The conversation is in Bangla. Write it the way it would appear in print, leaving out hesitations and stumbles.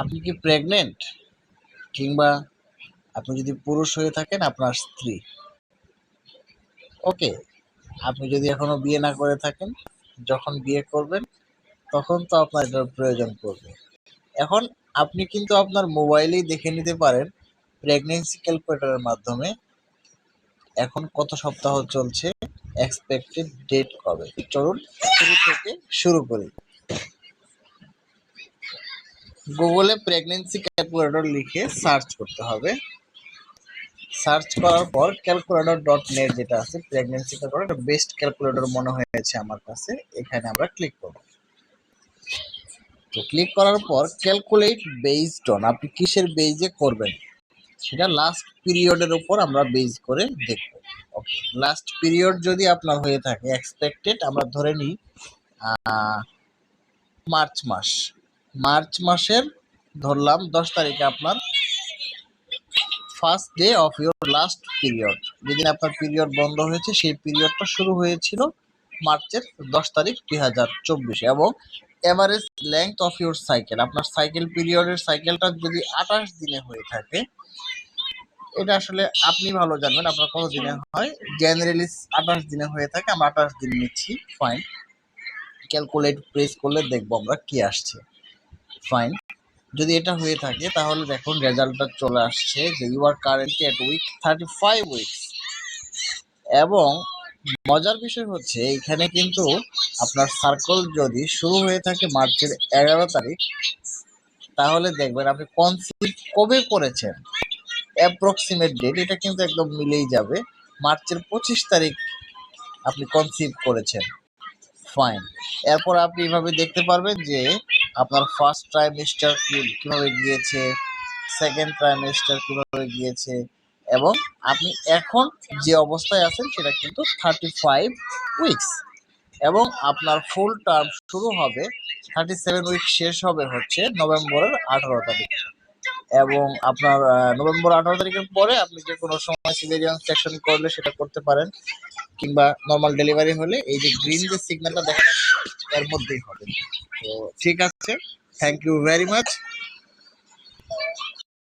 আপনি কি প্রেগনেন্ট, কিংবা আপনি যদি পুরুষ হয়ে থাকেন আপনার স্ত্রী, ওকে, আপনি যদি এখনো বিয়ে না করে থাকেন, যখন বিয়ে করবেন তখন তো আপনার এটার প্রয়োজন পড়বে। এখন আপনি কিন্তু আপনার মোবাইলেই দেখে নিতে পারেন প্রেগনেন্সি ক্যালকুলেটরের মাধ্যমে এখন কত সপ্তাহ চলছে, এক্সপেক্টেড ডেট কবে। চলুন শুরু থেকে শুরু করি। গুগলে প্রেগনেন্সি ক্যালকুলেটর লিখে সার্চ করতে হবে। সার্চ করার পর calculator.net যেটা আছে, প্রেগনেন্সি ক্যালকুলেটর বেস্ট ক্যালকুলেটর মনে হয়েছে আমার কাছে, এখানে আমরা ক্লিক করব। তো ক্লিক করার পর ক্যালকুলেট বেসড অন, আপনি কিসের বেজে করবেন সেটা লাস্ট পিরিয়ডের উপর আমরা বেজ করে দেখব। ওকে, লাস্ট পিরিয়ড যদি আপনার হয়ে থাকে এক্সপেক্টেড, আমরা ধরে নিই মার্চ মাস, মার্চ মাসের ধরলাম 10 তারিখে আপনার first day of your last period, যেদিন আপনার পিরিয়ড বন্ধ হয়েছে সেই পিরিয়ডটা শুরু হয়েছিল মার্চের 10 তারিখ 2024, এবং average length of your cycle, আপনার সাইকেল পিরিয়ডের সাইকেলটা যদি 28 দিনে হয়ে থাকে, এটা আসলে আপনি ভালো জানবেন আপনার কত দিনে হয়। জেনারেলি 28 দিনে হয়ে থাকে, আমরা 28 দিন নিচ্ছি। ফাইন, ক্যালকুলেট প্রেস করলে দেখবো আমরা কি আসছে। ফাইন, যদি এটা হয়ে থাকে তাহলে দেখুন রেজাল্টটা চলে আসছে যে you are currently at week 35 weeks. এবং মজার বিষয় হচ্ছে এখানে কিন্তু আপনার সার্কেল যদি শুরু হয়ে থাকে মার্চের 11 তারিখ, তাহলে দেখবেন আপনি কনসিভ কবে করেছেন অ্যাপ্রক্সিমেট ডেট, এটা কিন্তু একদম মিলেই যাবে, মার্চের 25 তারিখ আপনি কনসিভ করেছেন। ফাইন, এরপর আপনি এভাবে দেখতে পারবেন যে আপনার ফার্স্ট ট্রাইমেস্টার কিভাবে গিয়েছে, সেকেন্ড ট্রাইমেস্টার কিভাবে গিয়েছে, এবং আপনি এখন যে অবস্থায় আছেন সেটা কিন্তু 35 উইকস, এবং আপনার ফুল টার্ম শুরু হবে 37 উইক, শেষ হবে হচ্ছে নভেম্বরের 18 তারিখ। এবং আপনার নভেম্বর 18 তারিখের পরে আপনি যে কোনো সময় সিজারিয়ান সেকশন করলে সেটা করতে পারেন, কিংবা নর্মাল ডেলিভারি হলে এই যে গ্রিন যে সিগন্যালটা দেখা যাচ্ছে এর মধ্যেই হবে। তো ঠিক আছে, থ্যাংক ইউ ভেরি মাচ।